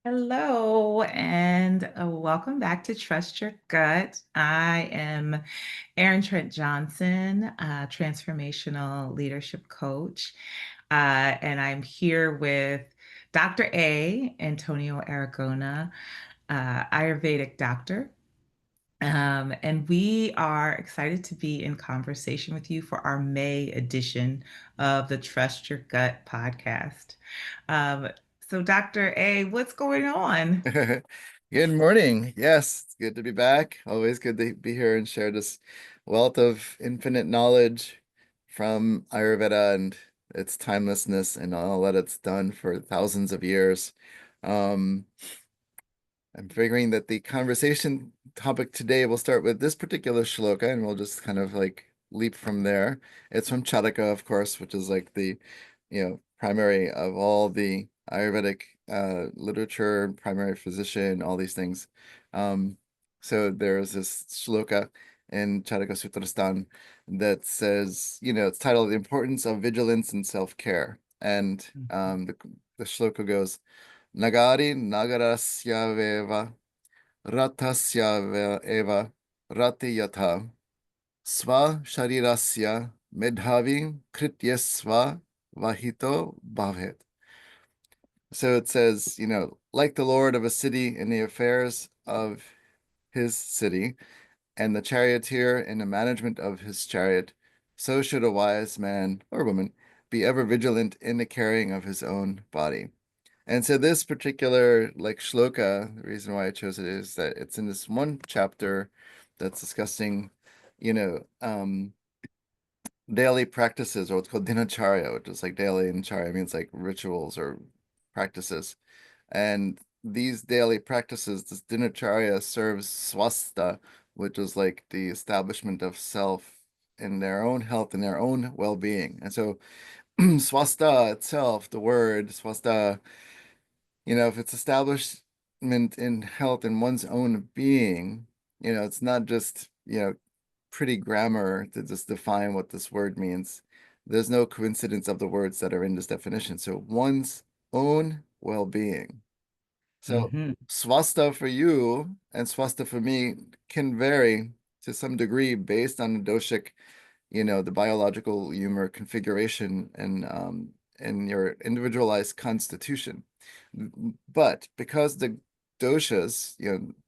Hello, and welcome back to Trust Your Gut. I am Erin Trent Johnson, transformational leadership coach, and I'm here with Dr. A. Antonio Aragona, Ayurvedic doctor. And we are excited to be in conversation with you for our May edition of the Trust Your Gut podcast. Um, so, Dr. A, what's going on? Good morning. Yes, it's good to be back. Always good to be here and share this wealth of infinite knowledge from Ayurveda and its timelessness and all that it's done for thousands of years. Um, I'm figuring that the conversation topic today will start with this particular shloka, and we'll just kind of like leap from there. It's from Charaka, of course, which is like the, primary of all the Ayurvedic literature, primary physician, all these things. Um, so there's this shloka in Charaka Sutrastan that says, it's titled "The Importance of Vigilance and Self-Care," and the shloka goes. Nagari nagarasya veva ratasya eva rati yatha sva sharirasya medhavi krityasva vahito bhavet. So it says, like the lord of a city in the affairs of his city, and the charioteer in the management of his chariot, so should a wise man or woman be ever vigilant in the carrying of his own body. And so this particular like shloka, the reason why I chose it is that it's in this one chapter that's discussing, you know, um, daily practices or what's called dinacharya, which is like daily and charya means like rituals or practices. And these daily practices, this dinacharya serves swasta, which is like the establishment of self in their own health and their own well-being. And so swasta itself, the word swasta, if it's establishment in health in one's own being, it's not just, pretty grammar to just define what this word means. There's no coincidence of the words that are in this definition. So one's own well-being. So Hmm. swasta for you and swasta for me can vary to some degree based on the doshic, the biological humor configuration and your individualized constitution. But because the doshas,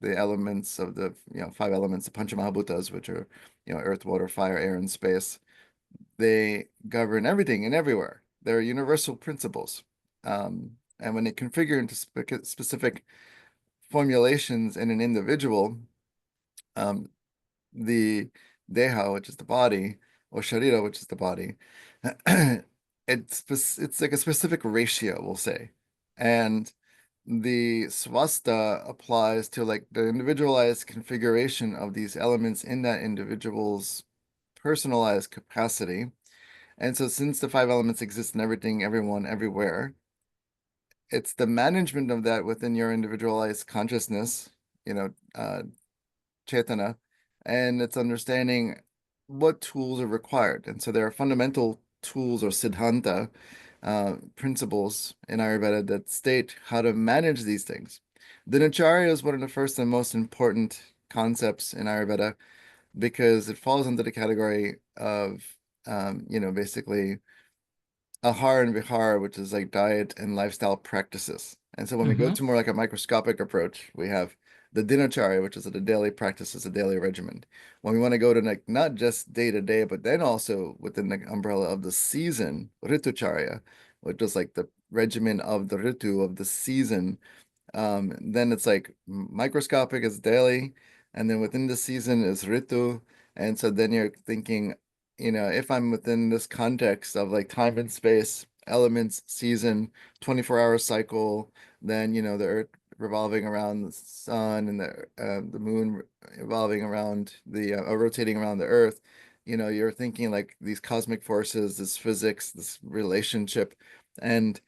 the elements of the, five elements, the Panchamahabhutas, which are, earth, water, fire, air, and space, they govern everything and everywhere. They're universal principles. And when they configure into specific formulations in an individual, um, the deha, which is the body, or sharira, which is the body, it's like a specific ratio, we'll say. And the swasta applies to like the individualized configuration of these elements in that individual's personalized capacity. And so since the five elements exist in everything, everyone, everywhere, it's the management of that within your individualized consciousness, you know, uh, Chetana, and it's understanding what tools are required. And so there are fundamental tools or siddhanta principles in Ayurveda that state how to manage these things. Dinacharya is one of the first and most important concepts in Ayurveda because it falls under the category of, basically ahar and vihar, which is like diet and lifestyle practices. And so when we go Hmm. to more like a microscopic approach, we have the dinacharya, which is the daily practices, a daily regimen. When we want to go to like not just day to day, but then also within the umbrella of the season, ritucharya, which is like the regimen of the ritu of the season. Then it's like microscopic is daily, and then within the season is ritu. And so then you're thinking, if I'm within this context of like time and space, elements, season, 24-hour cycle, then the earth revolving around the sun and the moon revolving around the rotating around the earth, you're thinking like these cosmic forces, this physics, this relationship, and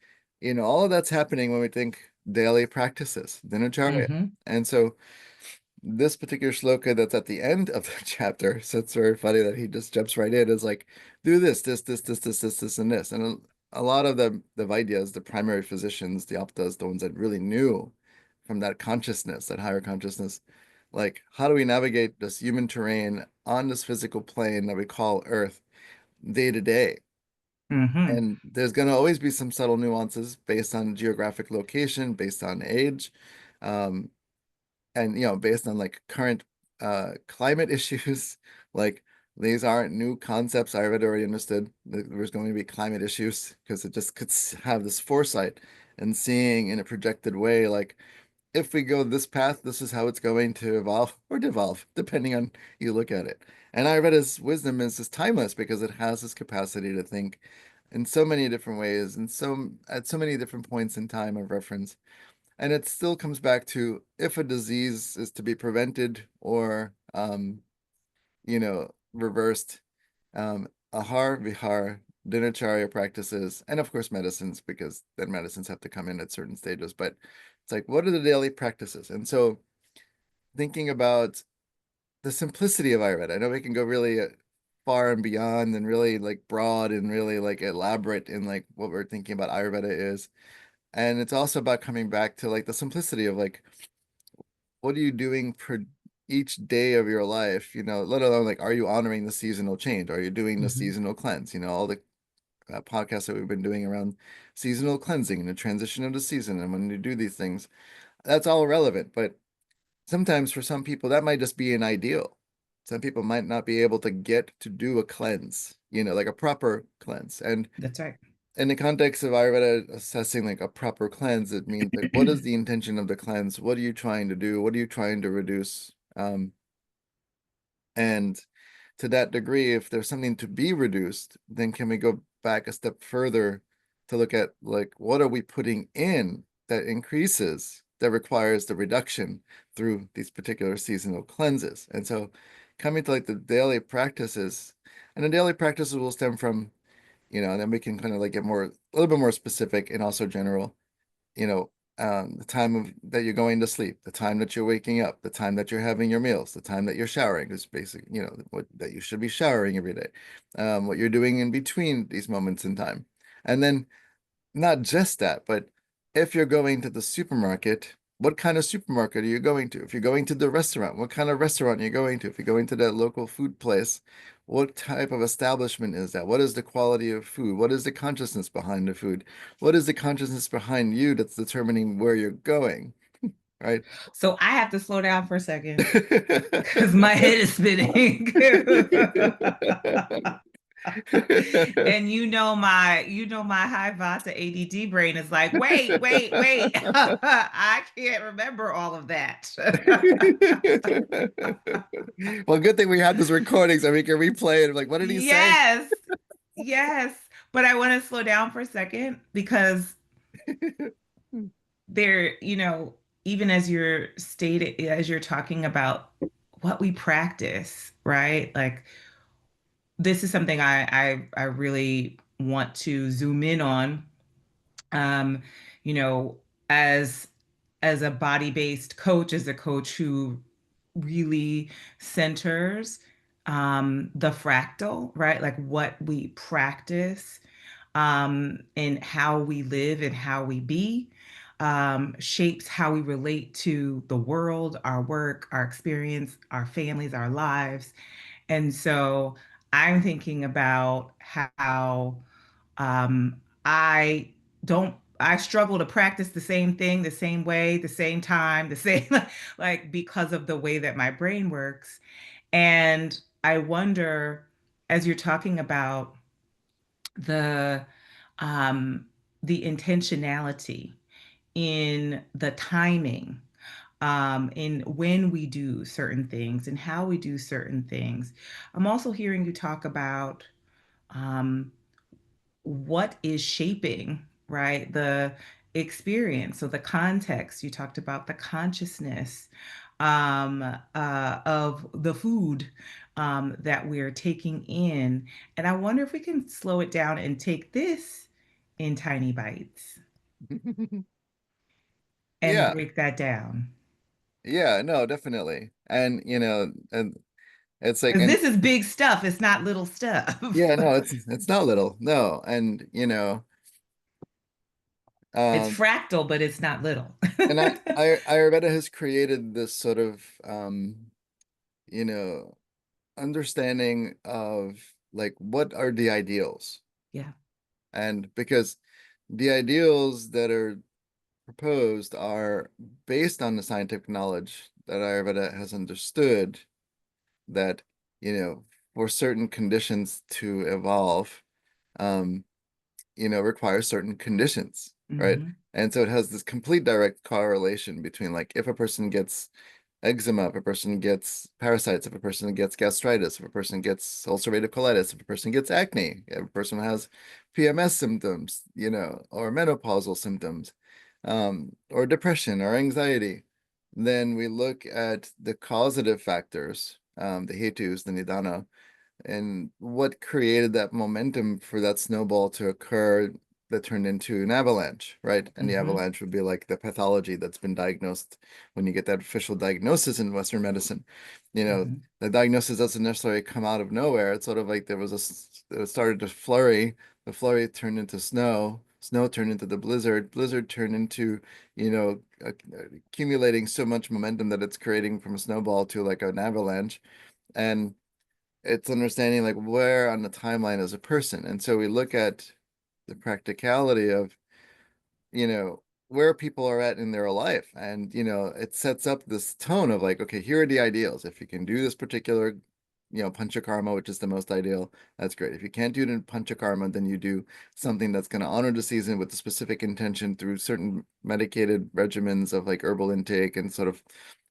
all of that's happening when we think daily practices, dinacharya. Hmm. And so this particular shloka that's at the end of the chapter, so it's very funny that he just jumps right in, is like, do this, and this. And a lot of the Vaidyas, the primary physicians, the Aptas, the ones that really knew from that consciousness, that higher consciousness. Like, how do we navigate this human terrain on this physical plane that we call Earth day to day? Hmm. And there's going to always be some subtle nuances based on geographic location, based on age, um, and based on like current climate issues. Like these aren't new concepts. I had already understood that there's going to be climate issues because it just could have this foresight and seeing in a projected way, like if we go this path, this is how it's going to evolve or devolve, depending on you look at it. And Ayurveda's wisdom is just timeless because it has this capacity to think in so many different ways and so at so many different points in time of reference. And it still comes back to if a disease is to be prevented or reversed, ahar, vihar, dinacharya practices, and of course medicines, because then medicines have to come in at certain stages. But it's like, what are the daily practices? And so thinking about the simplicity of Ayurveda, I know we can go really far and beyond and really like broad and really like elaborate in like what we're thinking about Ayurveda is. And it's also about coming back to like the simplicity of like, what are you doing for each day of your life? Let alone like, are you honoring the seasonal change? Are you doing the Hmm. seasonal cleanse? All the podcasts that we've been doing around seasonal cleansing and the transition of the season. And when you do these things, that's all relevant. But sometimes for some people, that might just be an ideal. Some people might not be able to get to do a cleanse, like a proper cleanse. And That's right. in the context of Ayurveda assessing like a proper cleanse, it means like, what is the intention of the cleanse? What are you trying to do? What are you trying to reduce? And to that degree, if there's something to be reduced, then can we go back a step further to look at like what are we putting in that increases, that requires the reduction through these particular seasonal cleanses? And so coming to like the daily practices, and the daily practices will stem from, and then we can kind of like get a little bit more specific and also general, you know, the time of that you're going to sleep, the time that you're waking up, the time that you're having your meals, the time that you're showering is basic, what that you should be showering every day, what you're doing in between these moments in time. And then not just that, but if you're going to the supermarket, what kind of supermarket are you going to? If you're going to the restaurant, what kind of restaurant are you going to? If you're going to that local food place, what type of establishment is that? What is the quality of food? What is the consciousness behind the food? What is the consciousness behind you that's determining where you're going, right? So I have to slow down for a second because my head is spinning. And my high Vata ADD brain is like, wait, wait, wait. I can't remember all of that. Well, good thing we had this recording so we can replay it. Like, what did he say? Yes, yes. But I want to slow down for a second because there, even as you're talking about what we practice, right? Like this is something I really want to zoom in on. Um, you know, as a body-based coach, as a coach who really centers the fractal, right? Like what we practice and how we live and how we be shapes how we relate to the world, our work, our experience, our families, our lives. And so I'm thinking about how I I struggle to practice the same thing, the same way, the same time, the same, like because of the way that my brain works. And I wonder, as you're talking about the, um, the intentionality in the timing, in when we do certain things and how we do certain things. I'm also hearing you talk about um, what is shaping, right? The experience. So the context, you talked about the consciousness of the food that we're taking in. And I wonder if we can slow it down and take this in tiny bites and Yeah, break that down. yeah, no, definitely. And and it's like, Because and this is big stuff. It's not little stuff. yeah, no, it's not little, no. And It's Um, fractal, but it's not little. and Ayurveda has created this sort of you know, understanding of like what are the ideals? Yeah. And because the ideals that are proposed are based on the scientific knowledge that Ayurveda has understood that, for certain conditions to evolve, um, require certain conditions, right? Hmm. And so it has this complete direct correlation between like if a person gets eczema, if a person gets parasites, if a person gets gastritis, if a person gets ulcerative colitis, if a person gets acne, if a person has PMS symptoms, or menopausal symptoms, or depression or anxiety, then we look at the causative factors, the hetus, the nidana, and what created that momentum for that snowball to occur that turned into an avalanche, right? And the Hmm. avalanche would be like the pathology that's been diagnosed when you get that official diagnosis in Western medicine. Hmm. The diagnosis doesn't necessarily come out of nowhere. It's sort of like it started to flurry, the flurry turned into snow, snow turned into the blizzard, blizzard turned into, accumulating so much momentum that it's creating from a snowball to like an avalanche. And it's understanding like where on the timeline is a person. And so we look at the practicality of, where people are at in their life. And, it sets up this tone of like, okay, here are the ideals. If you can do this particular, panchakarma, which is the most ideal, that's great. If you can't do it in panchakarma, then you do something that's going to honor the season with a specific intention through certain medicated regimens of like herbal intake and sort of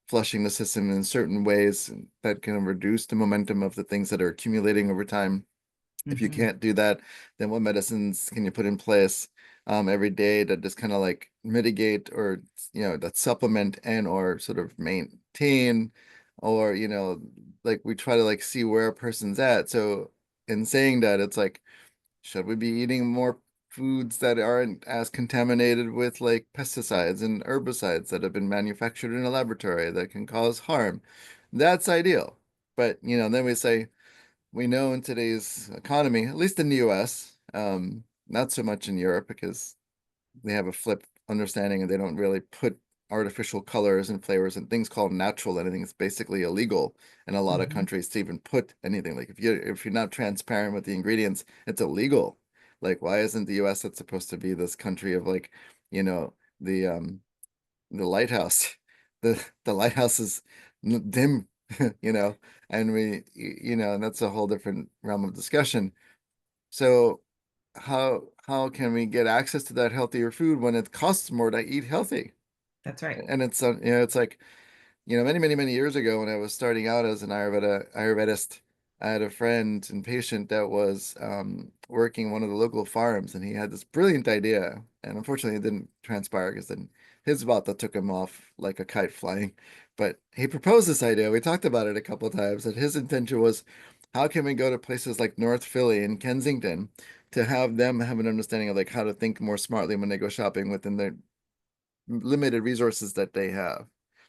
flushing the system in certain ways that can reduce the momentum of the things that are accumulating over time. If you Hmm. can't do that, then what medicines can you put in place every day that just kind of like mitigate or that supplement and or sort of maintain or like we try to like see where a person's at. So in saying that, it's like, should we be eating more foods that aren't as contaminated with like pesticides and herbicides that have been manufactured in a laboratory that can cause harm? That's ideal. But then we say, we know in today's economy, at least in the US, not so much in Europe because they have a flip understanding and they don't really put artificial colors and flavors and things called natural anything. It's basically illegal in a lot of Hmm. countries to even put anything. Like if you're not transparent with the ingredients, it's illegal. Like why isn't the US that's supposed to be this country of like, you know, the um the lighthouse. The lighthouse is dim, you know, and and that's a whole different realm of discussion. So how can we get access to that healthier food when it costs more to eat healthy? That's right. And it's like many, many, many years ago when I was starting out as an Ayurvedist, I had a friend and patient that was working one of the local farms, and he had this brilliant idea. And unfortunately, it didn't transpire because then his vata took him off like a kite flying. But he proposed this idea. We talked about it a couple of times, and his intention was, how can we go to places like North Philly and Kensington to have them have an understanding of like how to think more smartly when they go shopping within the limited resources that they have.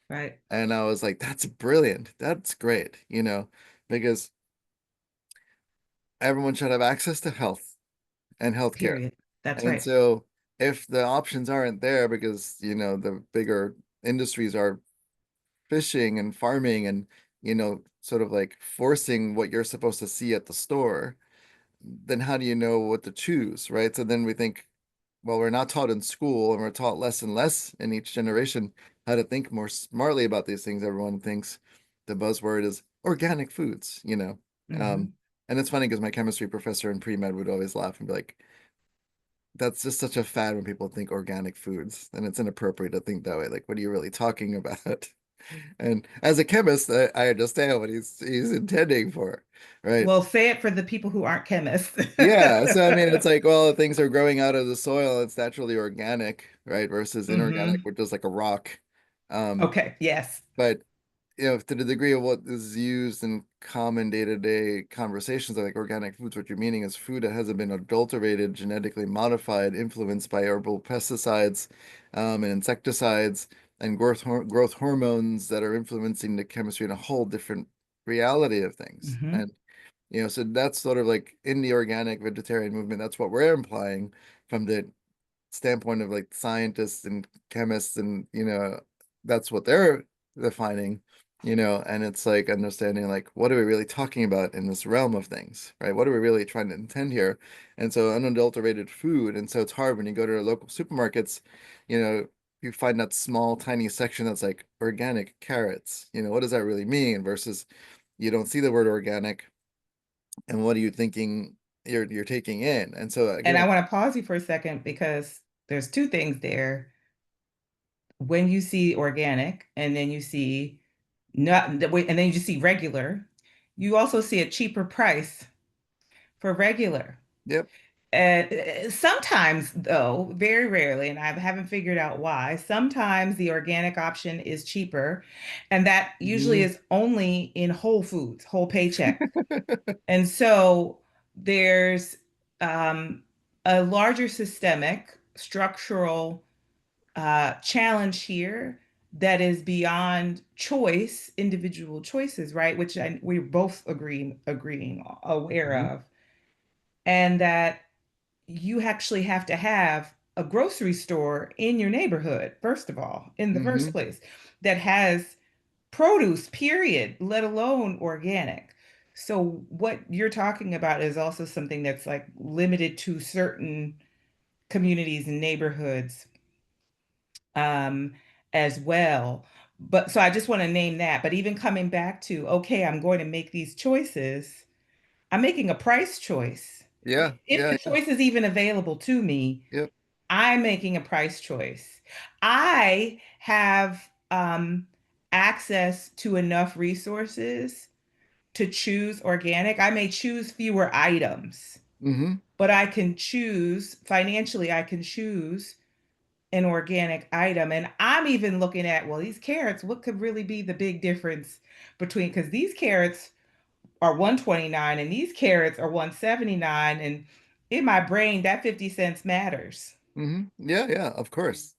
Right. And I was like, that's brilliant. That's great, because everyone should have access to health and healthcare. Period. That's And right. so if the options aren't there because, the bigger industries are fishing and farming and, sort of like forcing what you're supposed to see at the store, then how do you know what to choose, right? So then we think, well, we're not taught in school and we're taught less and less in each generation how to think more smartly about these things. Everyone thinks the buzzword is organic foods, Um, Hmm. and it's funny because my chemistry professor in pre-med would always laugh and be like, that's just such a fad when people think organic foods, and it's inappropriate to think that way. Like, what are you really talking about? And as a chemist, I understand what he's intending for, right? Well, say it for the people who aren't chemists. Yeah, so I mean, it's like, well, things are growing out of the soil, it's naturally organic, right? Versus inorganic, Hmm. which is like a rock. Um, Okay. Yes. but to the degree of what is used in common day-to-day conversations, like organic foods, what you're meaning is food that hasn't been adulterated, genetically modified, influenced by herbal pesticides, and insecticides, and growth hormones that are influencing the chemistry in a whole different reality of things. Hmm. And so that's sort of like in the organic vegetarian movement, that's what we're implying from the standpoint of like scientists and chemists, and that's what they're defining, and it's like understanding like what are we really talking about in this realm of things, right? What are we really trying to intend here? And so unadulterated food, and so it's hard when you go to local supermarkets, you know, you find that small tiny section that's like organic carrots. What does that really mean? Versus you don't see the word organic, and what are you thinking you're taking in? And so And I again, want to pause you for a second because there's two things there. When you see organic and then you see not, and then you just see regular, you also see a cheaper price for regular. yep. And sometimes, though, very rarely, and I haven't figured out why, sometimes the organic option is cheaper, and that usually Mhm. is only in Whole Foods, whole paycheck. And so there's um, a larger systemic structural challenge here that is beyond choice, individual choices, right? Which we're both agreeing, aware Mhm. of, and that you actually have to have a grocery store in your neighborhood, first of all, in the first Mhm. place, that has produce, period, let alone organic. So what you're talking about is also something that's like limited to certain communities and neighborhoods um, as well. But so I just want to name that. But even coming back to, okay, I'm going to make these choices, I'm making a price choice. Yeah, If yeah, the yeah. choice is even available to me, Yep. I'm making a price choice. I have access to enough resources to choose organic. I may choose fewer items, Hmm. but I can choose financially, I can choose an organic item. And I'm even looking at, well, these carrots, what could really be the big difference between, because these carrots are 129 and these carrots are 179. And in my brain, that 50 cents matters. Hmm. Yeah, yeah, of course.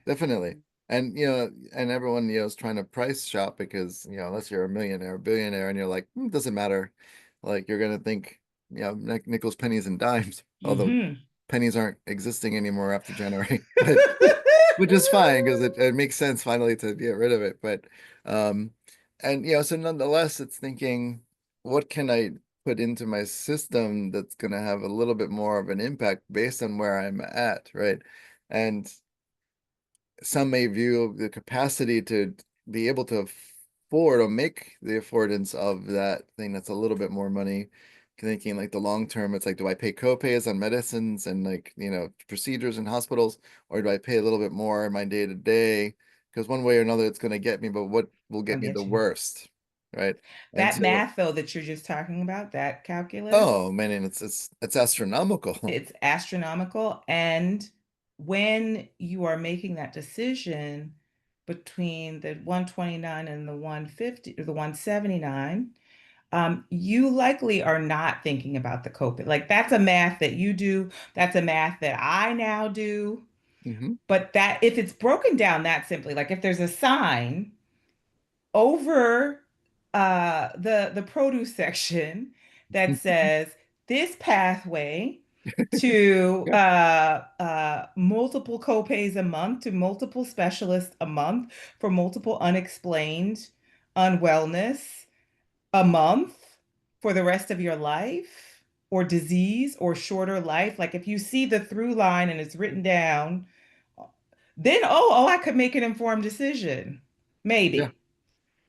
Definitely. And and everyone, is trying to price shop because, unless you're a millionaire or billionaire and you're like, doesn't matter. Like you're gonna think, nickels, pennies, and dimes, although Hmm. pennies aren't existing anymore after January, but which is fine because it makes sense finally to get rid of it. But um and so nonetheless it's thinking, what can I put into my system that's gonna have a little bit more of an impact based on where I'm at, right? And some may view the capacity to be able to afford or make the affordance of that thing that's a little bit more money, thinking like the long term, it's like, do I pay copays on medicines and like, procedures in hospitals, or do I pay a little bit more in my day to day? Because one way or another, it's going to get me, but what will I'll get me the get you. worst, right? And That so, math, though, that you're just talking about, that calculus, oh man, and it's astronomical. it's astronomical. And when you are making that decision between the 129 and the 150 or the 179, you likely are not thinking about the copay. Like that's a math that you do, that's a math that I now do. Hmm. But that if it's broken down that simply, like if there's a sign over the produce section that says this pathway to Yeah. multiple copays a month, to multiple specialists a month for multiple unexplained unwellness a month for the rest of your life, or disease or shorter life. Like if you see the through line and it's written down, then I could make an informed decision. Yeah. Maybe.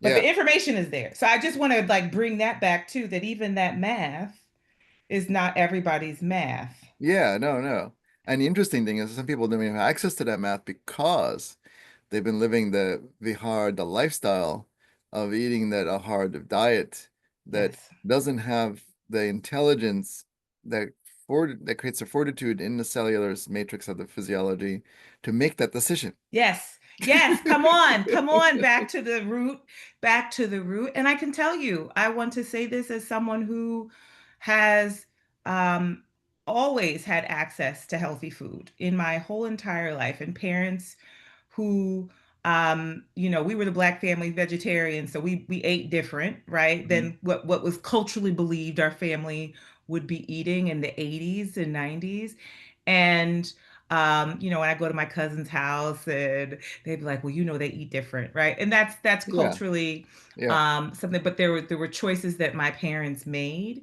But Yeah. the information is there. So I just want to like bring that back too, that even that math is not everybody's math. Yeah, no, no. And the interesting thing is some people don't even have access to that math because they've been living the lifestyle of eating that a hard diet that Yes. doesn't have the intelligence that that creates a fortitude in the cellular matrix of the physiology to make that decision. Yes. Yes. Come on. Come on. Back to the root. Back to the root. And I can tell you, I want to say this as someone who has um, always had access to healthy food in my whole entire life, and parents who we were the black family vegetarians, so we ate different, right, Mhm. than what was culturally believed our family would be eating in the 80s and 90s. And When I go to my cousin's house and they'd be like, well, they eat different, right? And that's Yeah. culturally Yeah. something, but there were choices that my parents made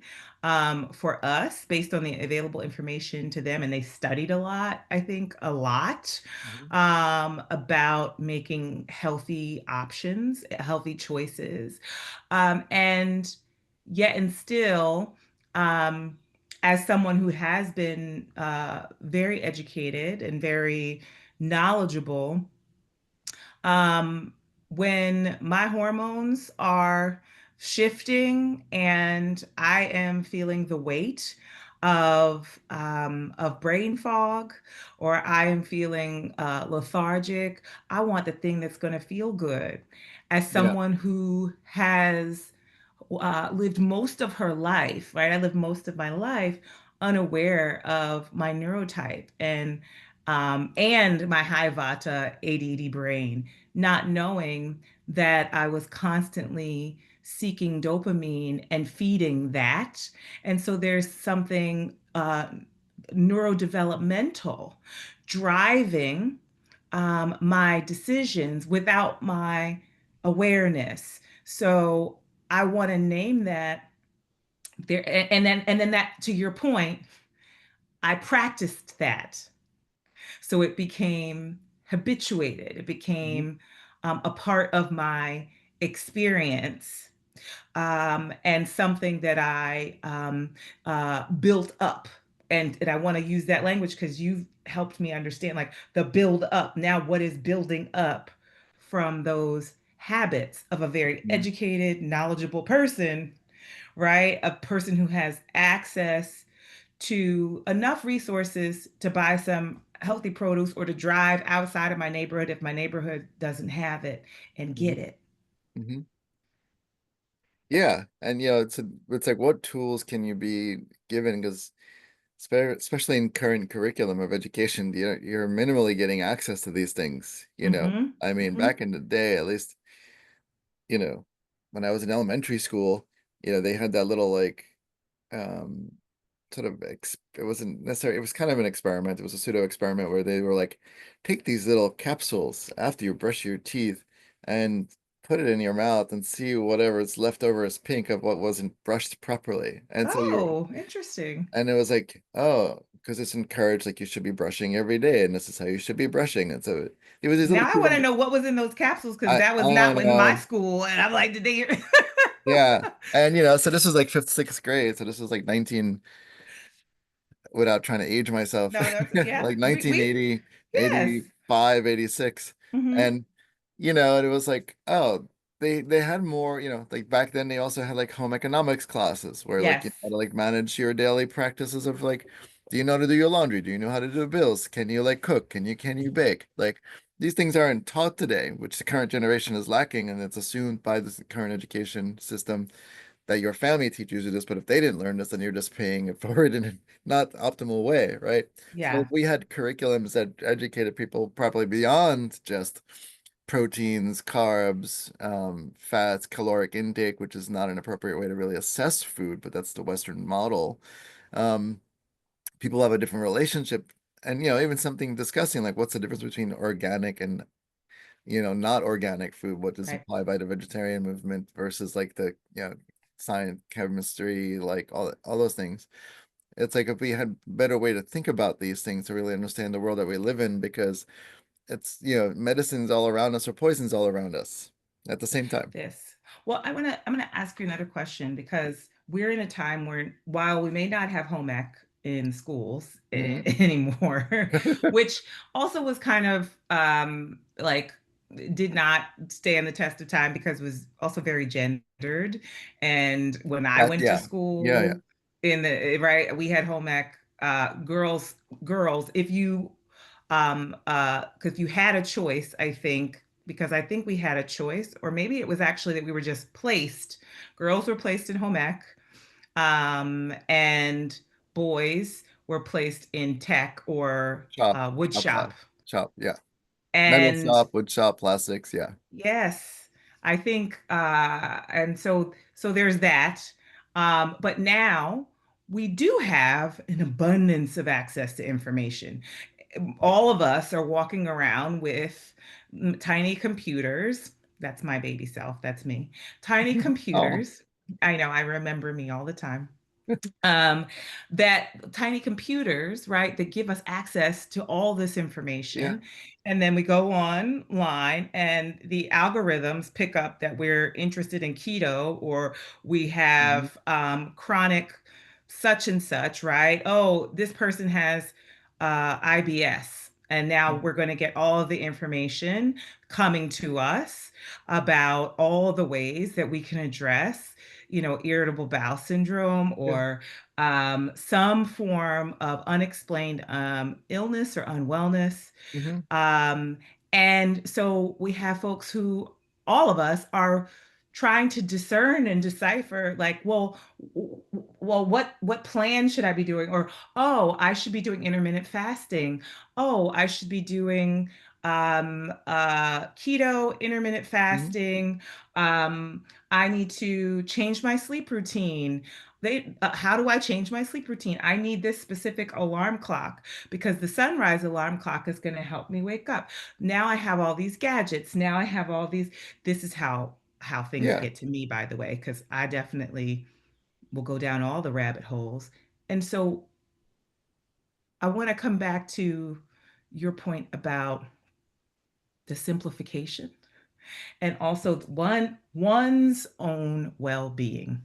for us based on the available information to them, and they studied a lot, I think a lot, Mhm. about making healthy options, healthy choices, and yet and still, um, as someone who has been very educated and very knowledgeable, um, when my hormones are shifting and I am feeling the weight of brain fog, or I am feeling lethargic, I want the thing that's going to feel good. As Yeah. someone who has lived most of her life, right? I lived most of my life unaware of my neurotype and my high vata ADD brain, not knowing that I was constantly seeking dopamine and feeding that. And so there's something neurodevelopmental driving my decisions without my awareness. So I want to name that there, and then that, to your point, I practiced that. So it became habituated. It Mhm. became a part of my experience, and something that I built up. And I want to use that language because you've helped me understand like the build up. Now, what is building up from those habits of a very Mhm. educated, knowledgeable person, right? A person who has access to enough resources to buy some healthy produce or to drive outside of my neighborhood if my neighborhood doesn't have it and get Mhm. it. Mhm. Yeah, and it's like what tools can you be given? Because especially in current curriculum of education, you're minimally getting access to these things. Mm-hmm. I mean, Mm-hmm. back in the day, at least, you know, when I was in elementary school, they had that little like um sort of it wasn't necessarily, it was kind of an experiment. It was a pseudo experiment where they were like, take these little capsules after you brush your teeth and put it in your mouth and see whatever is left over as pink of what wasn't brushed properly. And so Oh, interesting. and it was like, oh, because it's encouraged, like you should be brushing every day, and this is how you should be brushing. And so it was these little Now I cute want to know what was in those capsules because that was I not don't in my know. school. And I'm like, did they? Yeah. And so this was like fifth, sixth grade. So this was like 19, without trying to age myself, No, that's yeah. like We 1980, yes. 85, 86. Mm-hmm. And, and it was like, oh, they had more, like back then they also had like home economics classes where like Yes. you how to like manage your daily practices of like, do you know how to do your laundry? Do you know how to do bills? Can you like cook? Can you bake? Like these things aren't taught today, which the current generation is lacking, and it's assumed by the current education system that your family teaches you this, but if they didn't learn this, then you're just paying it forward in a not optimal way, right? So if Yeah. we had curriculums that educated people properly beyond just proteins, carbs, fats, caloric intake, which is not an appropriate way to really assess food, but that's the Western model. Um, People have a different relationship. And even something discussing like what's the difference between organic and not organic food, what does Right. apply by the vegetarian movement versus like the, science, chemistry, like all those things. It's like if we had better way to think about these things to really understand the world that we live in, because it's, medicine's all around us or poison's all around us at the same time. This. Well, I'm gonna ask you another question because we're in a time where while we may not have home ec in schools Hmm. anymore, which also was kind of like did not stand the test of time because it was also very gendered. And when I That, went to yeah. Yeah, yeah. school in the right, we had home ec, girls, if you because you had a choice, I think, because I think we had a choice, or maybe it was actually that we were just placed. Girls were placed in home ec, and boys were placed in tech or wood Shop shop. class. Shop, yeah. Metal And shop, wood shop, plastics, yeah. yes, I think, and so there's that. But now we do have an abundance of access to information. all of us are walking around with tiny computers. That's my baby self. That's me. Tiny Oh, computers. I know, I remember me all the time. um, that tiny computers, right, that give us access to all this yeah. information. And then we go online and the algorithms pick up that we're interested in keto, or we Hmm. have chronic such and such, right? Oh, this person has IBS. And now we're going to get all of the information coming to us about all the ways that we can address, irritable bowel syndrome, Yeah. or some form of unexplained illness or unwellness. Hmm. Um, and so we have folks who, all of us, are trying to discern and decipher, like, well, what plan should I be doing? Or, oh, I should be doing intermittent fasting. Oh, I should be doing keto, intermittent Hmm. fasting. I need to change my sleep routine. How do I change my sleep routine? I need this specific alarm clock because the sunrise alarm clock is going to help me wake up. Now I have all these gadgets. Now I have all these. This is how things Yeah. get to me, by the way, because I definitely will go down all the rabbit holes. And so I want to come back to your point about the simplification and also one's own well-being.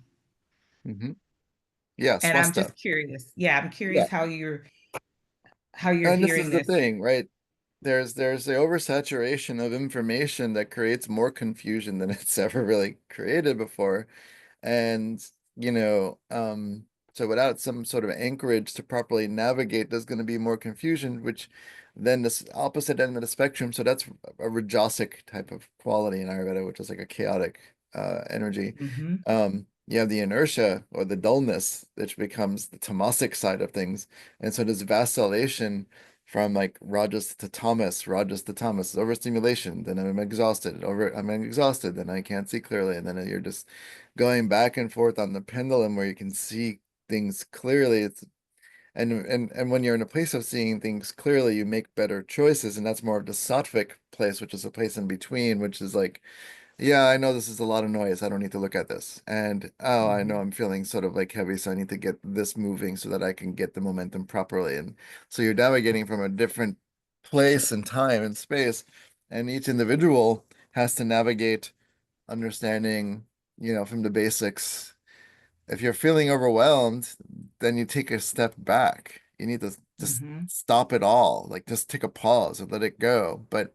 Hmm. Yeah. And I'm Swasta. just curious. Yeah, I'm Yeah. curious how you're And this is hearing the this. thing, right? There's the oversaturation of information that creates more confusion than it's ever really created before. And, you know, so without some sort of anchorage to properly navigate, there's going to be more confusion, which then this opposite end of the spectrum. So that's a Rajasic type of quality in Ayurveda, which is like a chaotic energy. Mm-hmm. You have the inertia or the dullness, which becomes the tamasic side of things. And so there's vacillation from like Rajas to tamas, overstimulation, then I'm exhausted, then I can't see clearly, and then you're just going back and forth on the pendulum where you can see things clearly. And when you're in a place of seeing things clearly, you make better choices, and that's more of the sattvic place, which is a place in between, which is like, yeah, I know this is a lot of noise. I don't need to look at this. And oh, I know Mm-hmm. I'm feeling sort of like heavy, so I need to get this moving so that I can get the momentum properly. And so you're navigating from a different place and time and space, and each individual has to navigate understanding, from the basics. If you're feeling overwhelmed, then you take a step back. You need to just Mm-hmm. stop it all, like just take a pause and let it go. But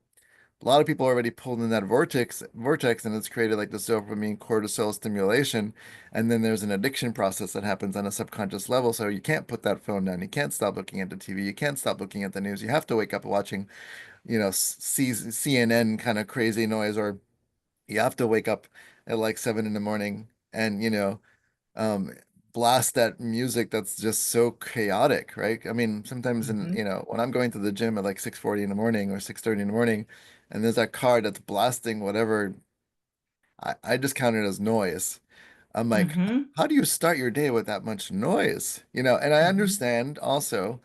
a lot of people already pulled in that vortex, and it's created like this dopamine cortisol stimulation. And then there's an addiction process that happens on a subconscious level. So you can't put that phone down. You can't stop looking at the TV. You can't stop looking at the news. You have to wake up watching, CNN kind of crazy noise, or you have to wake up at like 7 in the morning and, um, blast that music that's just so chaotic, right? I mean, sometimes Mm-hmm. when I'm going to the gym at like 6:40 in the morning or 6:30 in the morning, and there's that car that's blasting whatever, I just count it as noise. I'm like, Mm-hmm. how do you start your day with that much noise? And I Mm-hmm. understand also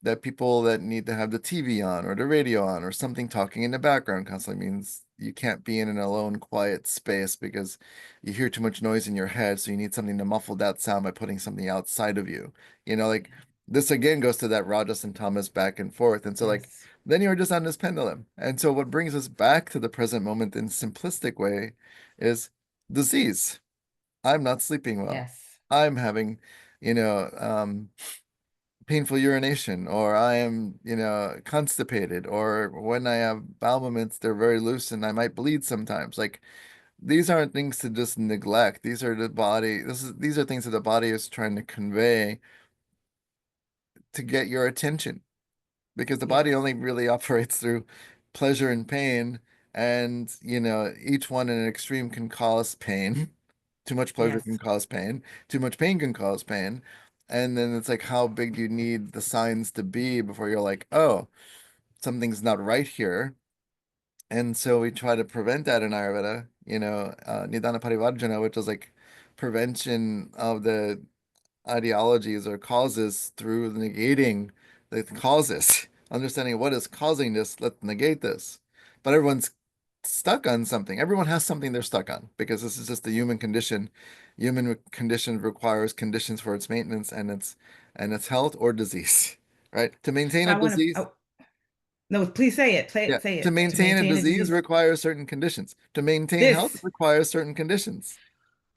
that people that need to have the TV on or the radio on or something talking in the background constantly means you can't be in an alone, quiet space because you hear too much noise in your head. So you need something to muffle that sound by putting something outside of you. Like this again goes to that Rajas and Thomas back and forth. And so like Yes. then you're just on this pendulum. And so what brings us back to the present moment in simplistic way is disease. I'm not sleeping well. Yes. I'm having, you know, um, painful urination, or I am, constipated, or when I have bowel movements, they're very loose and I might bleed sometimes. Like these aren't things to just neglect. These are things that the body is trying to convey to get your attention because the body Yes. only really operates through pleasure and pain. And, each one in an extreme can cause pain. Too much pleasure can Yes. cause pain. Too much pain can cause pain. And then it's like, how big do you need the signs to be before you're like, oh, something's not right here? And so we try to prevent that in Ayurveda, Nidana Parivarjana, which is like prevention of the ideologies or causes through negating the causes. understanding what is causing this, let's negate this. But everyone's stuck on something. Everyone has something they're stuck on because this is just the human condition. Condition requires conditions for its maintenance and its health or disease, right? To maintain So a I want to, disease, oh, no, please say it. yeah, Say to it. To maintain a maintain a disease disease. requires certain conditions. To maintain health This. requires certain conditions.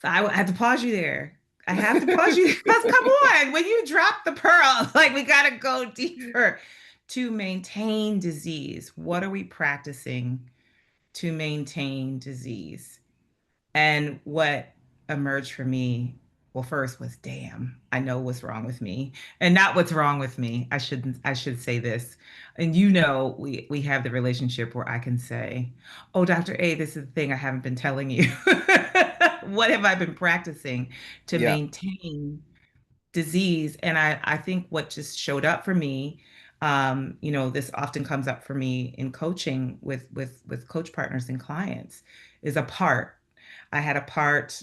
So I have to pause you there. I have to pause you because come on, when you drop the pearl, like we got to go deeper. To maintain disease, what are we practicing to maintain disease? And what emerged for me, well, first was damn, I know what's wrong with me. And not what's wrong with me. I should say this. And you know, we have the relationship where I can say, "Oh, Dr. A, this is the thing I haven't been telling you." What have I been practicing to Yeah. maintain disease? And I think what just showed up for me, this often comes up for me in coaching with coach partners and clients, is a part. I had a part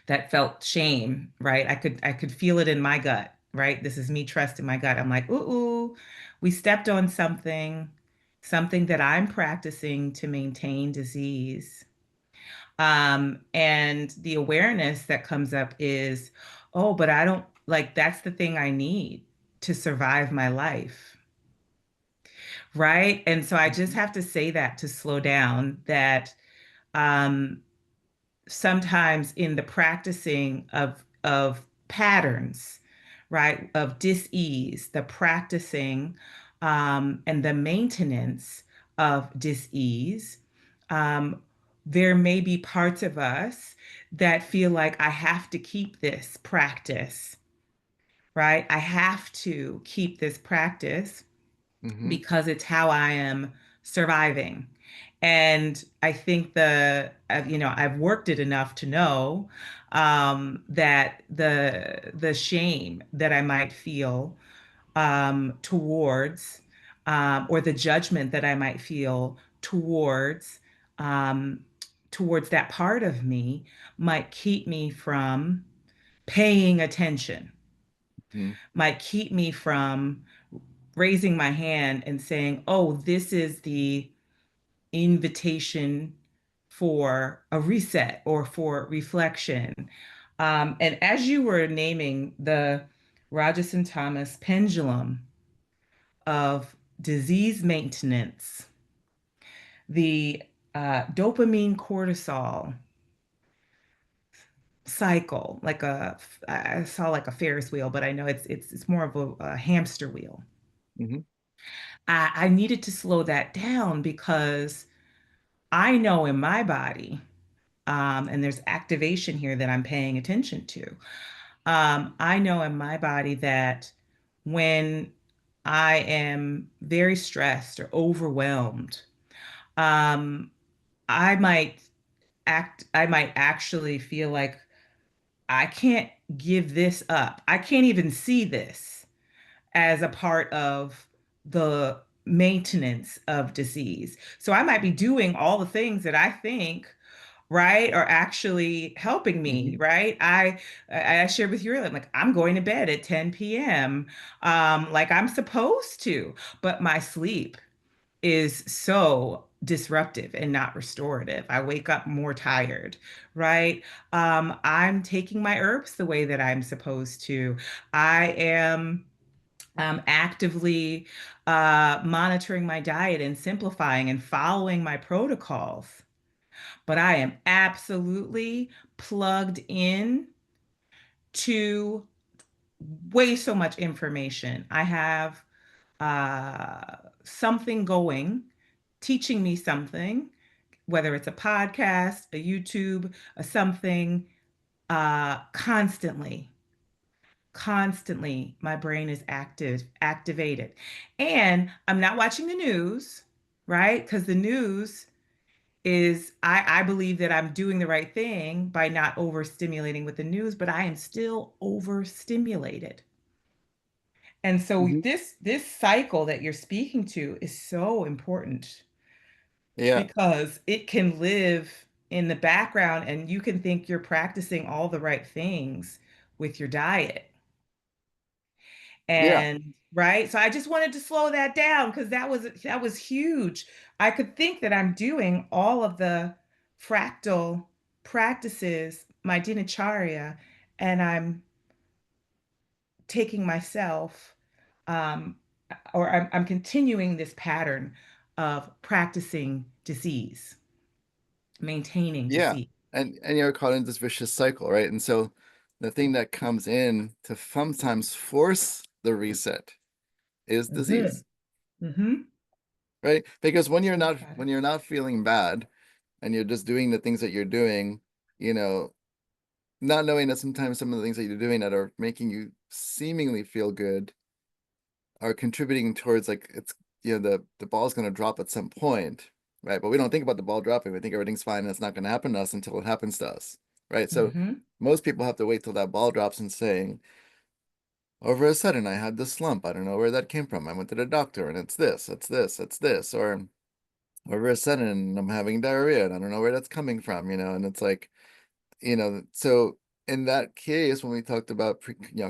that felt shame, right? I could feel it in my gut, right? This is me trusting my gut. I'm like, ooh, we stepped on something that I'm practicing to maintain disease. And the awareness that comes up is, oh, but I don't like that's the thing I need to survive my life. Right. And so I just Mhm. have to say that to slow down that um, sometimes in the practicing of patterns, right, of dis-ease, the practicing and the maintenance of dis-ease, um, there may be parts of us that feel like I have to keep this practice, right? I have to keep this practice Mhm. because it's how I am surviving. And I think I've worked it enough to know that the shame that I might feel towards, or the judgment that I might feel um, towards that part of me might keep me from paying attention, Mhm. might keep me from raising my hand and saying, oh, this is the invitation for a reset or for reflection. And as you were naming the Rogerson Thomas pendulum of disease maintenance, the dopamine cortisol cycle, I saw like a Ferris wheel, but I know it's more of a hamster wheel. Mhm. I needed to slow that down because I know in my body, and there's activation here that I'm paying attention to. I know in my body that when I am very stressed or overwhelmed, um, I might I might actually feel like I can't give this up. I can't even see this as a part of the maintenance of disease. So I might be doing all the things that I think, right, are actually helping me, Mhm. right? I shared with you earlier, like I'm going to bed at 10 p.m. Like I'm supposed to, but my sleep is so disruptive and not restorative. I wake up more tired, right? I'm taking my herbs the way that I'm supposed to. I am actively monitoring my diet and simplifying and following my protocols. But I am absolutely plugged in to way so much information. I have something going, teaching me something, whether it's a podcast, a YouTube, a something, constantly my brain is activated. And I'm not watching the news, right? Because the news is I believe that I'm doing the right thing by not overstimulating with the news, but I am still overstimulated. And so Mhm. this cycle that you're speaking to is so important Yeah. because it can live in the background and you can think you're practicing all the right things with your diet. Yeah. And right. So I just wanted to slow that down because that was huge. I could think that I'm doing all of the fractal practices, my dinacharya, and I'm taking myself um, or I'm continuing this pattern of practicing disease, maintaining Yeah. disease. And you're caught in this vicious cycle, right? And so the thing that comes in to sometimes force the reset is Mm-hmm. disease, Mm-hmm. right? Because Got when it. you're not feeling bad and you're just doing the things that you're doing, you know, not knowing that sometimes some of the things that you're doing that are making you seemingly feel good are contributing towards like it's the ball's going to drop at some point, right? But we don't think about the ball dropping. We think everything's fine and it's not going to happen to us until it happens to us, right? So Mm-hmm. most people have to wait till that ball drops and saying, over a sudden I had this slump. I don't know where that came from. I went to the doctor and it's this, or over a sudden I'm having diarrhea and I don't know where that's coming from, and it's like, so in that case, when we talked about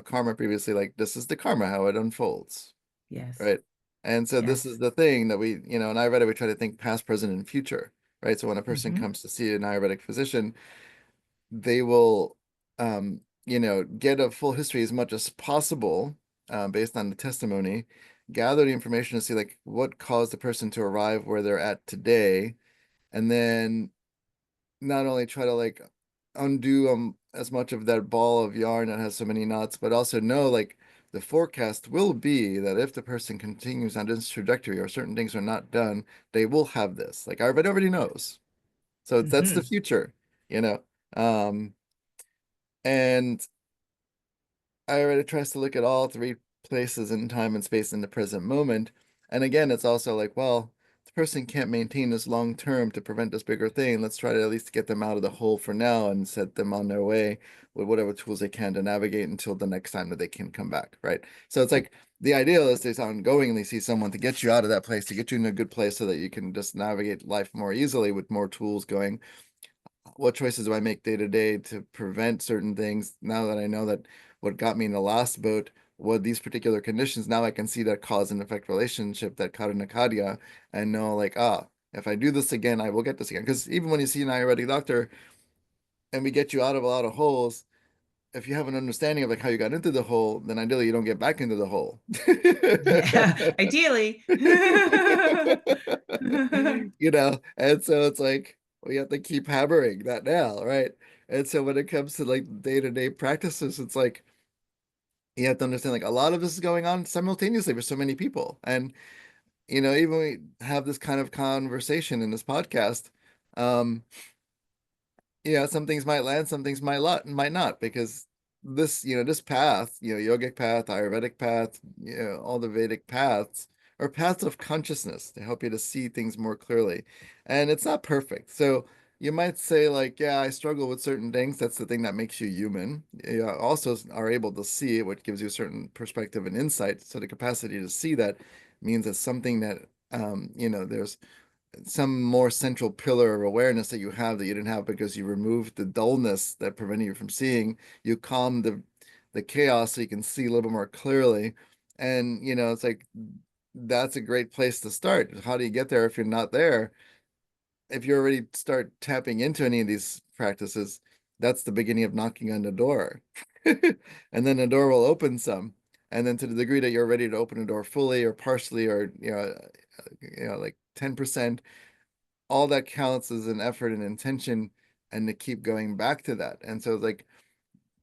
karma previously, like this is the karma, how it unfolds. Yes. Right. And so this is Yes. the thing that in Ayurveda, we try to think past, present, and future. Right. So when a person Mm-hmm. comes to see an Ayurvedic physician, they will, get a full history as much as possible, based on the testimony, gather the information to see like what caused the person to arrive where they're at today, and then not only try to like undo as much of that ball of yarn that has so many knots, but also know like the forecast will be that if the person continues on this trajectory or certain things are not done, they will have this. Like everybody already knows. So that's the Mm-hmm. future, you know. Um, and Ayurveda tries to look at all three places in time and space in the present moment. And again, it's also like, well, the person can't maintain this long term to prevent this bigger thing. Let's try to at least get them out of the hole for now and set them on their way with whatever tools they can to navigate until the next time that they can come back, right? So it's like the ideal is to ongoingly see someone to get you out of that place, to get you in a good place so that you can just navigate life more easily with more tools going. What choices do I make day to day to prevent certain things? Now that I know that what got me in the last boat were these particular conditions, now I can see that cause and effect relationship, that karuna, and know like, if I do this again, I will get this again. Because even when you see an Ayurvedic doctor and we get you out of a lot of holes, if you have an understanding of like how you got into the hole, then ideally you don't get back into the hole. Yeah. Ideally. And so it's like we have to keep hammering that nail, right? And so when it comes to like day-to-day practices, it's like you have to understand like a lot of this is going on simultaneously for so many people. And even when we have this kind of conversation in this podcast, um, some things might land, some things might not, because this path, yogic path, Ayurvedic path, all the Vedic paths are paths of consciousness to help you to see things more clearly. And it's not perfect. So you might say like, yeah, I struggle with certain things. That's the thing that makes you human. You also are able to see it, which gives you a certain perspective and insight. So the capacity to see that means that something that, there's some more central pillar of awareness that you have that you didn't have because you removed the dullness that prevented you from seeing. You calm the chaos so you can see a little bit more clearly. And it's like that's a great place to start. How do you get there if you're not there? If you already start tapping into any of these practices, that's the beginning of knocking on the door. And then the door will open some. And then to the degree that you're ready to open a door fully or partially or like 10%, all that counts is an effort and intention, and to keep going back to that. And so like,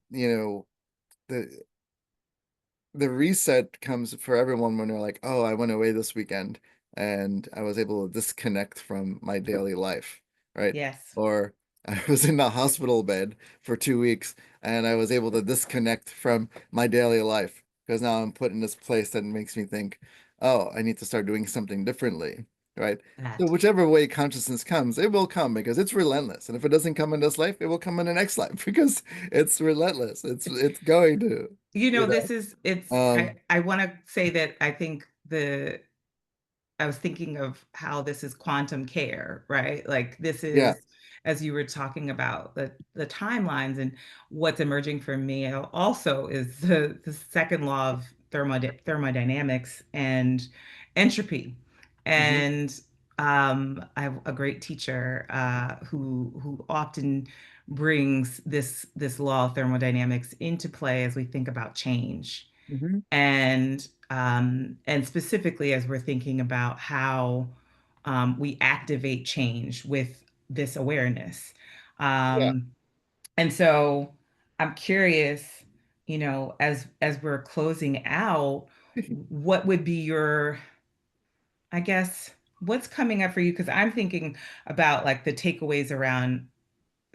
you know, the the reset comes for everyone when they're like, oh, I went away this weekend and I was able to disconnect from my daily life, right? Yes. Or I was in the hospital bed for 2 weeks and I was able to disconnect from my daily life because now I'm put in this place that makes me think, oh, I need to start doing something differently, right? So That. whichever way consciousness comes, it will come because it's relentless. And if it doesn't come in this life, it will come in the next life because it's relentless. It's going to, you know. This is it's Um, I want to say that I think the I was thinking of how this is quantum care, right? Like this yeah, is as you were talking about the timelines and what's emerging for me also is the second law of thermodynamics and entropy. Hmm. And I have a great teacher who often brings this law of thermodynamics into play as we think about change, Hmm. and specifically as we're thinking about how we activate change with this awareness. Yeah. Um, and so I'm curious, as we're closing out, what would be your, I guess, what's coming up for you? Because I'm thinking about like the takeaways around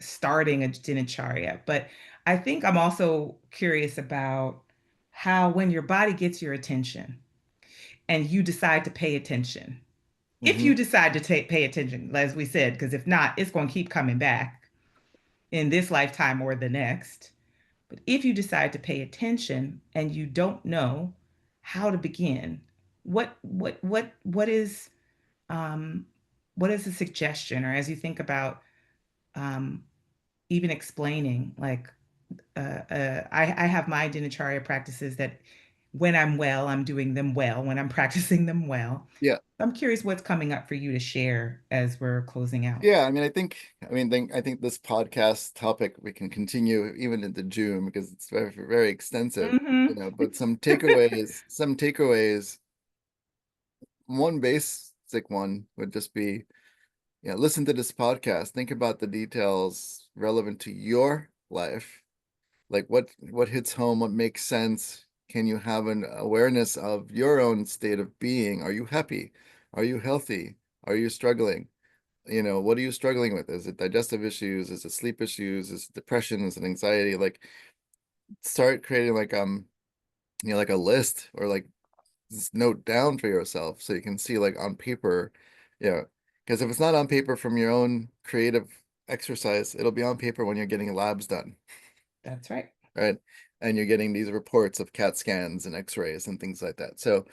starting a dinacharya, but I think I'm also curious about how when your body gets your attention and you decide to pay attention, if Hmm. you decide to pay attention, as we said, because if not, it's going to keep coming back in this lifetime or the next. But if you decide to pay attention and you don't know how to begin, what is um, what is a suggestion, or as you think about um, even explaining, like I have my dinacharya practices that when I'm well, I'm doing them well. When I'm practicing them well, Yeah. I'm curious what's coming up for you to share as we're closing out. Yeah, I think this podcast topic we can continue even into June because it's very, very extensive, Hmm. but some takeaways, one basic one would just be, listen to this podcast, think about the details relevant to your life, like what hits home, what makes sense. Can you have an awareness of your own state of being? Are you happy? Are you healthy? Are you struggling? What are you struggling with? Is it digestive issues? Is it sleep issues? Is it depression? Is it anxiety? Like start creating like a list or like just note down for yourself so you can see like on paper. Yeah. Because if it's not on paper from your own creative exercise, it'll be on paper when you're getting labs done, That's right. right? And you're getting these reports of CAT scans and X-rays and things like that. So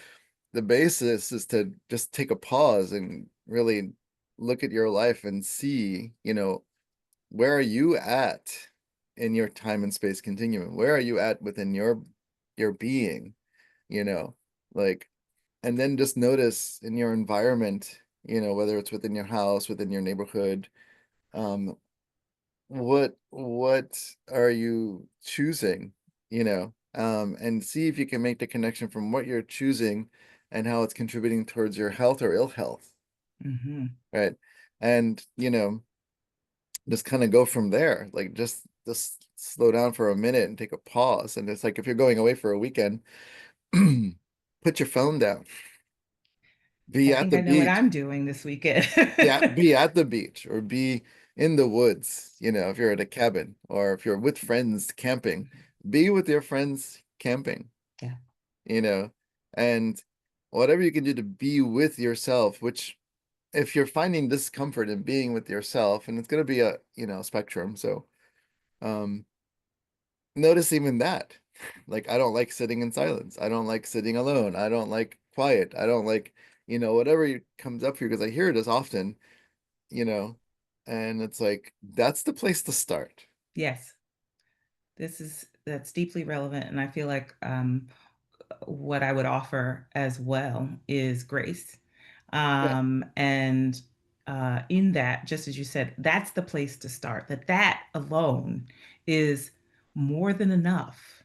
the basis is to just take a pause and really look at your life and see, where are you at in your time and space continuum? Where are you at within your being, you know, like, and then just notice in your environment, whether it's within your house, within your neighborhood, um, what are you choosing, and see if you can make the connection from what you're choosing and how it's contributing towards your health or ill health, Hmm. right? And just kind of go from there. Like just slow down for a minute and take a pause. And it's like if you're going away for a weekend, put your phone down. I Be at think the I know what beach. I'm doing this weekend. Be at the beach or be in the woods, if you're at a cabin or if you're with friends camping, be with your friends camping, Yeah. you know, and whatever you can do to be with yourself, which if you're finding discomfort in being with yourself, and it's going to be a, spectrum. So, um, notice even that. Like, I don't like sitting in silence. I don't like sitting alone. I don't like quiet. I don't like, whatever comes up for you because I hear it as often, you know, and it's like, that's the place to start. Yes. That's deeply relevant. And I feel like what I would offer as well is grace. Yeah. And in that, just as you said, that's the place to start, that alone is more than enough.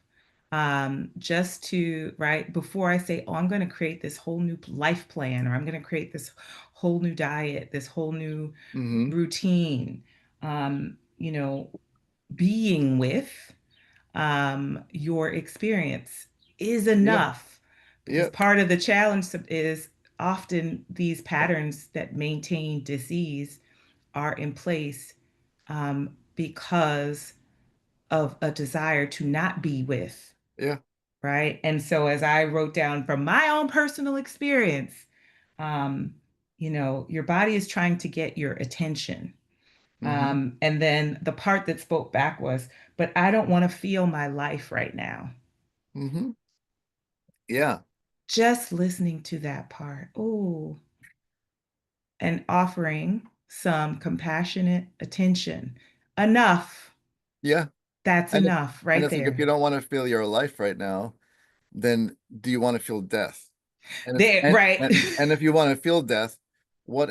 Just to, right, before I say, oh, I'm going to create this whole new life plan, or I'm going to create this whole new diet, this whole new Mm-hmm. routine, you know, being with your experience is Yeah. enough, because Yeah. part of the challenge is often these patterns that maintain disease are in place because of a desire to not be with, Yeah. right? And so, as I wrote down from my own personal experience, um, your body is trying to get your attention. Mm-hmm. And then the part that spoke back was, but I don't want to feel my life right now. Mm-hmm. Yeah. Just listening to that part, oh, and offering some compassionate attention. Enough. Yeah. That's And it, enough and right it's like if you there. don't want to feel your life right now, then do you want to feel death? And if There, right. and if you want to feel death, what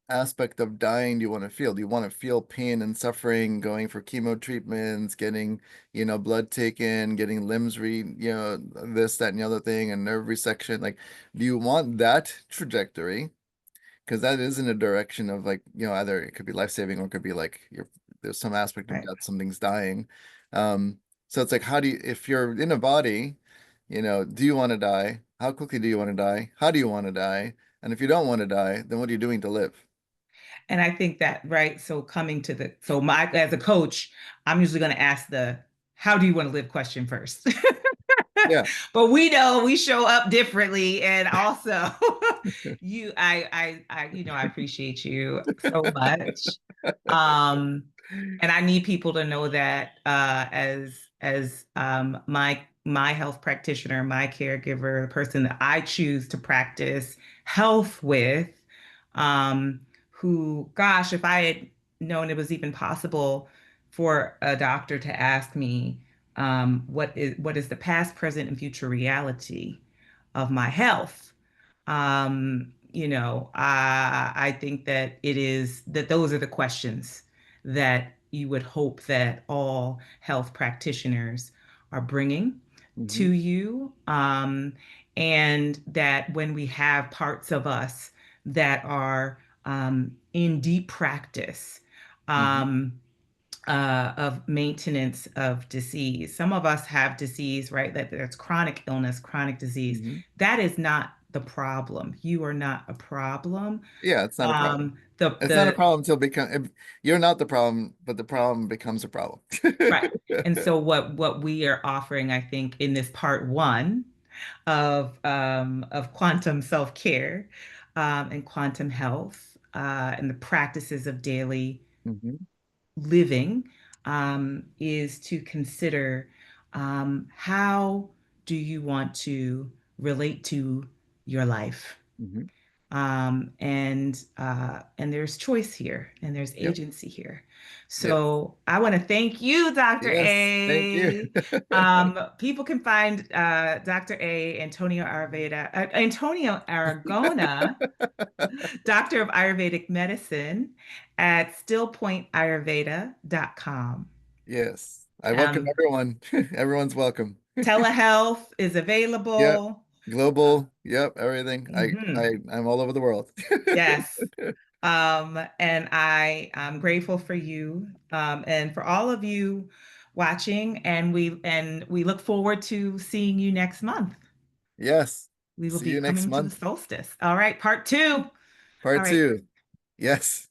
aspect of dying do you want to feel? Do you want to feel pain and suffering, going for chemo treatments, getting, blood taken, getting limbs this, that, and the other thing, and nerve resection? Like, do you want that trajectory? Because that is in a direction of, like, either it could be life-saving or it could be like there's some aspect of Right. death, something's dying. So it's like, how do you, if you're in a body, do you want to die? How quickly do you want to die? How do you want to die? And if you don't want to die, then what are you doing to live? And I think that, right. So my, as a coach, I'm usually going to ask the, how do you want to live question first. Yeah. But we know we show up differently. And also I appreciate you so much. Um, and I need people to know that as my health practitioner, my caregiver, the person that I choose to practice health with, who, gosh, if I had known it was even possible for a doctor to ask me, what is the past, present, and future reality of my health? I think that those are the questions that you would hope that all health practitioners are bringing to Hmm. you. And that when we have parts of us that are in deep practice, Hmm. um, of maintenance of disease. Some of us have disease, right? That there's chronic illness, chronic disease. Hmm. That is not the problem. You are not a problem. Yeah, it's not a problem. It's not a The problem until you're not the problem, but the problem becomes a problem. Right. And so what we are offering, I think, in this part one of quantum self-care and quantum health and the practices of daily Hmm. living is to consider how do you want to relate to your life, Hmm. and there's choice here and there's Yep. agency here. Yes. So I want to thank you, Dr. Yes. Thank you. A. People can find Dr. A, Antonio Aragona, Doctor of Ayurvedic Medicine, at stillpointayurveda.com. Yes. I welcome Um, everyone. Everyone's welcome. Telehealth is Yep. available. Global. Yep. Everything. Mhm. I'm all over the world. Yes. And I'm grateful for you and for all of you watching, and we look forward to seeing you next month. Yes. We will See be you next coming to the month. solstice. All right, part two. All Part right. two. Yes.